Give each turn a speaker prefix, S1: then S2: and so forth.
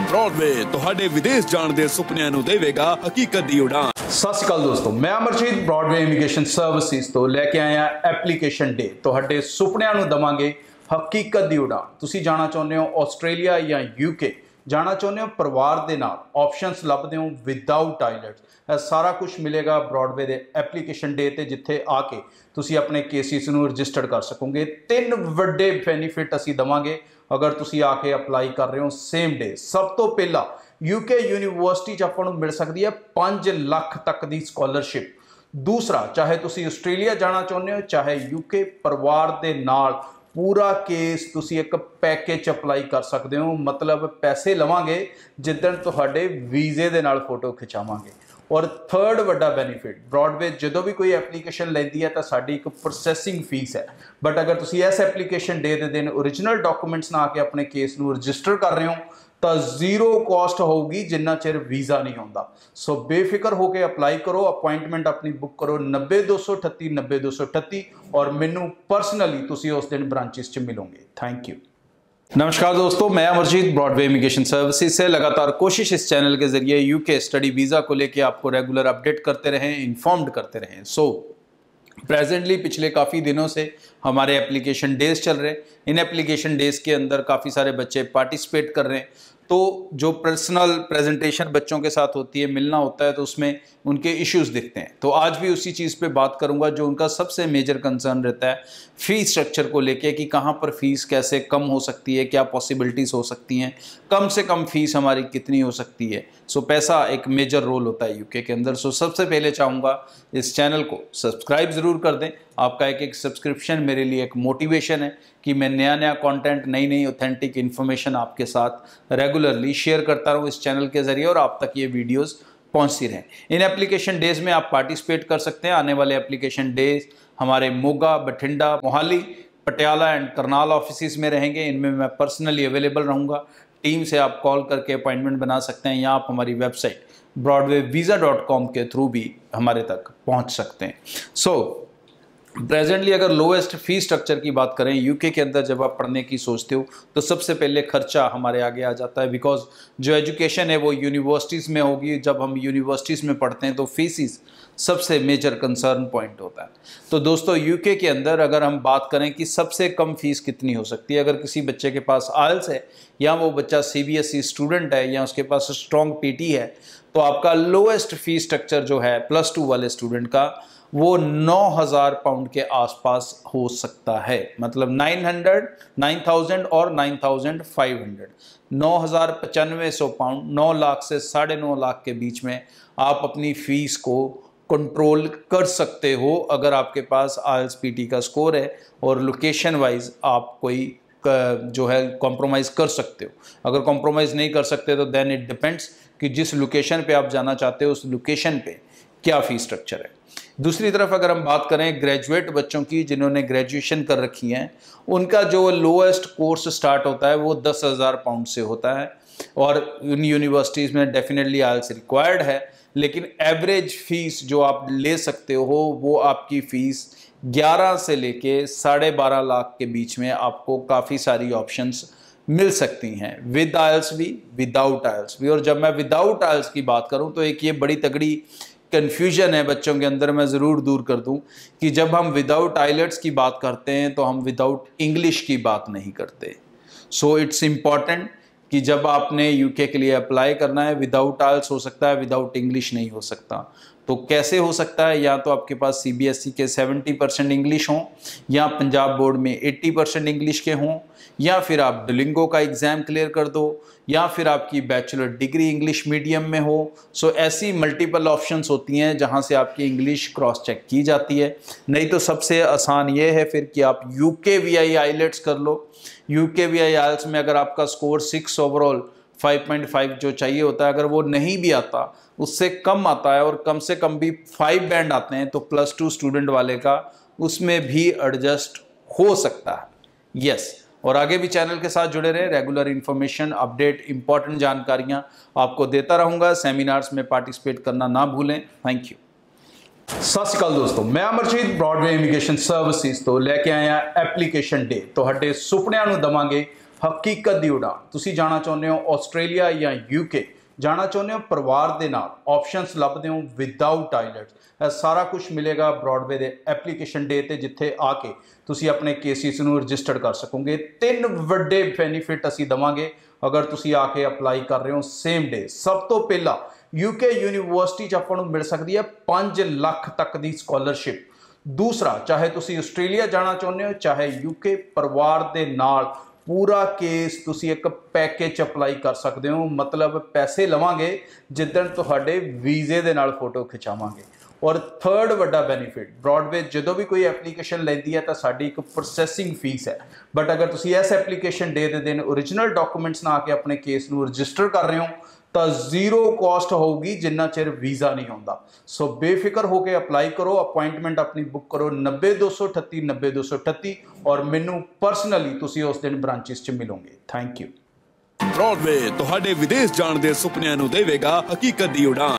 S1: Broadway ਤੁਹਾਡੇ ਵਿਦੇਸ਼ ਜਾਣ ਦੇ ਸੁਪਨਿਆਂ ਨੂੰ ਦੇਵੇਗਾ ਹਕੀਕਤ ਦੀ ਉਡਾਨ।
S2: ਸਤਿ ਸ਼੍ਰੀ ਅਕਾਲ ਦੋਸਤੋ, ਮੈਂ ਅਮਰਜੀਤ ਬ੍ਰੌਡਵੇ ਇਮੀਗ੍ਰੇਸ਼ਨ ਸਰਵਿਸਿਜ਼ ਤੋਂ ਲੈ ਕੇ ਆਇਆ ਐਪਲੀਕੇਸ਼ਨ ਡੇ। ਤੁਹਾਡੇ ਸੁਪਨਿਆਂ ਨੂੰ ਦਵਾਂਗੇ ਹਕੀਕਤ ਦੀ ਉਡਾਨ। ਤੁਸੀਂ ਜਾਣਾ ਚਾਹੁੰਦੇ ਹੋ ਆਸਟ੍ਰੇਲੀਆ ਜਾਂ यूके, जाना चाहते हो परिवार के नाल, ऑप्शनस लभदे हो विदाउट आइलैट्स। यह सारा कुछ मिलेगा ब्रॉडवे के एप्लीकेशन डे ते, जिथे आके तुसी अपने केसिस नूं रजिस्टर्ड कर सकोगे। 3 वड्डे बेनीफिट असी दवांगे अगर तुसी आके अप्लाई कर रहे हो सेम डे। सब तो पहला यूके यूनीवर्सिटी च आपां नूं मिल सकती है 5 लाख तक की स्कॉलरशिप। दूसरा, चाहे तुसी आस्ट्रेलिया जाना चाहते हो चाहे यूके, परिवार के नाल पूरा केस तुसी एक पैकेज अप्लाई कर सकते हो। मतलब पैसे लवांगे जिदन तुहाडे वीजे दे नाल फोटो खिचावांगे। और थर्ड वड्डा बेनीफिट, ब्रॉडवे जो भी कोई एप्लीकेशन लैंदी है तो साडी एक प्रोसैसिंग फीस है। बट अगर तुसी इस एप्लीकेशन डे के दिन ओरिजिनल डॉक्यूमेंट्स ना आके अपने केस नूं रजिस्टर कर रहे हो तो जीरो कॉस्ट होगी जिन्ना चिर वीज़ा नहीं आता। सो बेफिक्र होकर अप्लाई करो, अपॉइंटमेंट अपनी बुक करो 90-238 90-238 और मैनू परसनली तुसी उस दिन ब्रांचेस च मिलोगे। Thank you. नमस्कार दोस्तों, मैं अमरजीत ब्रॉडवे इमिग्रेशन सर्विसेज से लगातार कोशिश इस चैनल के जरिए यूके स्टडी वीज़ा को लेके आपको रेगुलर अपडेट करते रहें, इन्फॉर्म्ड करते रहें। सो प्रेजेंटली पिछले काफ़ी दिनों से हमारे एप्लीकेशन डेज़ चल रहे हैं। इन एप्लीकेशन डेज़ के अंदर काफ़ी सारे बच्चे पार्टिसिपेट कर रहे हैं। तो जो पर्सनल प्रेजेंटेशन बच्चों के साथ होती है, मिलना होता है, तो उसमें उनके इश्यूज़ दिखते हैं। तो आज भी उसी चीज़ पे बात करूंगा जो उनका सबसे मेजर कंसर्न रहता है, फ़ीस स्ट्रक्चर को लेके कि कहाँ पर फ़ीस कैसे कम हो सकती है, क्या पॉसिबिलिटीज़ हो सकती हैं, कम से कम फ़ीस हमारी कितनी हो सकती है। सो पैसा एक मेजर रोल होता है यूके के अंदर। सो सबसे पहले चाहूँगा इस चैनल को सब्सक्राइब ज़रूर कर दें। आपका एक सब्सक्रिप्शन मेरे लिए एक मोटिवेशन है कि मैं नया कंटेंट, नई ऑथेंटिक इन्फॉर्मेशन आपके साथ रेगुलरली शेयर करता रहूँ इस चैनल के ज़रिए और आप तक ये वीडियोस पहुँचती रहें। इन एप्लीकेशन डेज़ में आप पार्टिसिपेट कर सकते हैं। आने वाले एप्लीकेशन डेज़ हमारे मोगा, बठिंडा, मोहाली, पटियाला एंड करनाल ऑफिस में रहेंगे। इनमें मैं पर्सनली अवेलेबल रहूँगा। टीम से आप कॉल करके अपॉइंटमेंट बना सकते हैं या आप हमारी वेबसाइट broadwayvisa.com के थ्रू भी हमारे तक पहुँच सकते हैं। सो प्रेजेंटली अगर लोएस्ट फी स्ट्रक्चर की बात करें यूके के अंदर, जब आप पढ़ने की सोचते हो तो सबसे पहले खर्चा हमारे आगे आ जाता है। बिकॉज जो एजुकेशन है वो यूनिवर्सिटीज़ में होगी। जब हम यूनिवर्सिटीज़ में पढ़ते हैं तो फीसिस सबसे मेजर कंसर्न पॉइंट होता है। तो दोस्तों यूके के अंदर अगर हम बात करें कि सबसे कम फीस कितनी हो सकती है, अगर किसी बच्चे के पास आइल्स है या वो बच्चा CBSE स्टूडेंट है या उसके पास स्ट्रॉन्ग PT है, तो आपका लोएस्ट फी स्ट्रक्चर जो है +2 वाले स्टूडेंट का वो 9,000 पाउंड के आसपास हो सकता है। मतलब 9,000 और 9,500, 9,9500 पाउंड, 9 लाख से 9.5 लाख के बीच में आप अपनी फ़ीस को कंट्रोल कर सकते हो अगर आपके पास IELTS PT का स्कोर है और लोकेशन वाइज आप कोई जो है कॉम्प्रोमाइज़ कर सकते हो। अगर कॉम्प्रोमाइज़ नहीं कर सकते तो देन इट डिपेंड्स कि जिस लोकेशन पे आप जाना चाहते हो उस लोकेशन पे क्या फ़ी स्ट्रक्चर है। दूसरी तरफ अगर हम बात करें ग्रेजुएट बच्चों की जिन्होंने ग्रेजुएशन कर रखी है, उनका जो लोएस्ट कोर्स स्टार्ट होता है वो 10,000 पाउंड से होता है। और इन यूनिवर्सिटीज़ में डेफिनेटली IELTS रिक्वायर्ड है, लेकिन एवरेज फ़ीस जो आप ले सकते हो वो आपकी फ़ीस 11 से लेके 12.5 लाख के बीच में आपको काफ़ी सारी ऑप्शंस मिल सकती हैं, विद IELTS भी, विदाउट IELTS भी। और जब मैं विदाउट IELTS की बात करूं तो एक ये बड़ी तगड़ी कन्फ्यूजन है बच्चों के अंदर, मैं ज़रूर दूर कर दूं कि जब हम विदाउट IELTS की बात करते हैं तो हम विदाउट इंग्लिश की बात नहीं करते। सो इट्स इम्पॉर्टेंट कि जब आपने यूके के लिए अप्लाई करना है, विदाउट IELTS हो सकता है, विदाउट इंग्लिश नहीं हो सकता। तो कैसे हो सकता है? या तो आपके पास CBSE के 70% इंग्लिश हों, या पंजाब बोर्ड में 80% इंग्लिश के हों, या फिर आप डुलिंगो का एग्ज़ाम क्लियर कर दो, या फिर आपकी बैचलर डिग्री इंग्लिश मीडियम में हो। सो ऐसी मल्टीपल ऑप्शंस होती हैं जहां से आपकी इंग्लिश क्रॉस चेक की जाती है। नहीं तो सबसे आसान ये है फिर कि आप UKVI IELTS कर लो। UKVI IELTS में अगर आपका स्कोर 6 ओवरऑल 5.5 जो चाहिए होता है, अगर वो नहीं भी आता, उससे कम आता है और कम से कम भी 5 बैंड आते हैं, तो +2 स्टूडेंट वाले का उसमें भी एडजस्ट हो सकता है। यस, और आगे भी चैनल के साथ जुड़े रहे। रेगुलर इन्फॉर्मेशन, अपडेट, इंपॉर्टेंट जानकारियां आपको देता रहूंगा। सेमिनार्स में पार्टिसिपेट करना ना भूलें। Thank you. सत श्री अकाल दोस्तों, मैं अमरजीत ब्रॉडवे इमिग्रेशन सर्विसेज तो लेके आया एप्लीकेशन डे। ਤੁਹਾਡੇ ਸੁਪਨਿਆਂ ਨੂੰ ਦਵਾਂਗੇ ਹਕੀਕਤ ਦੀ ਉਡਾਨ। ਤੁਸੀਂ ਜਾਣਾ ਚਾਹੁੰਦੇ ਹੋ ਆਸਟ੍ਰੇਲੀਆ ਜਾਂ UK, ਜਾਣਾ ਚਾਹੁੰਦੇ ਹੋ ਪਰਿਵਾਰ ਦੇ ਨਾਲ, ਆਪਸ਼ਨਸ ਲੱਭਦੇ ਹੋ ਵਿਦਆਊਟ ਆਈਲੈਟਸ। ਇਹ ਸਾਰਾ ਕੁਝ ਮਿਲੇਗਾ ਬ੍ਰੌਡਵੇ ਦੇ ਐਪਲੀਕੇਸ਼ਨ ਡੇ ਤੇ, ਜਿੱਥੇ ਆ ਕੇ ਤੁਸੀਂ ਆਪਣੇ ਕੇਸਿਸ ਨੂੰ ਰਜਿਸਟਰ ਕਰ ਸਕੋਗੇ। 3 ਵੱਡੇ ਬੈਨੀਫਿਟ ਅਸੀਂ ਦਵਾਂਗੇ ਅਗਰ ਤੁਸੀਂ ਆ ਕੇ ਅਪਲਾਈ ਕਰ ਰਹੇ ਹੋ ਸੇਮ ਡੇ। ਸਭ ਤੋਂ ਪਹਿਲਾਂ UK ਯੂਨੀਵਰਸਿਟੀ 'ਚ ਆਪਾਂ ਨੂੰ ਮਿਲ ਸਕਦੀ ਹੈ 5 ਲੱਖ ਤੱਕ ਦੀ ਸਕਾਲਰਸ਼ਿਪ। दूसरा, चाहे तुसी आस्ट्रेलिया जाना चाहते हो चाहे UK, परिवार के नाल पूरा केस तुसी एक पैकेज अप्लाई कर सकते हो। मतलब पैसे लवांगे जिदन तुहाडे वीजे दे नाल फोटो खिचावांगे। और थर्ड वड्डा बेनीफिट, ब्रॉडवे जो भी कोई एप्लीकेशन लैंदी है तो साडी एक प्रोसैसिंग फीस है, बट अगर तुसी इस एप्लीकेशन डे के दिन ओरिजिनल डॉक्यूमेंट्स ना आके अपने केस नूं रजिस्टर कर रहे हो तो 0 कॉस्ट होगी जिन्ना चिर वीज़ा नहीं आता। सो बेफिक्र होकर अप्लाई करो, अपॉइंटमेंट अपनी बुक करो 90 238 90 238 और मैनू परसनली तुसी उस दिन ब्रांचेस च मिलोगे। Thank you.
S1: ब्रॉडवे तुहाडे विदेश जाण दे सुपनिਆਂ ਨੂੰ ਦੇਵੇਗਾ हकीकत दी उड़ान।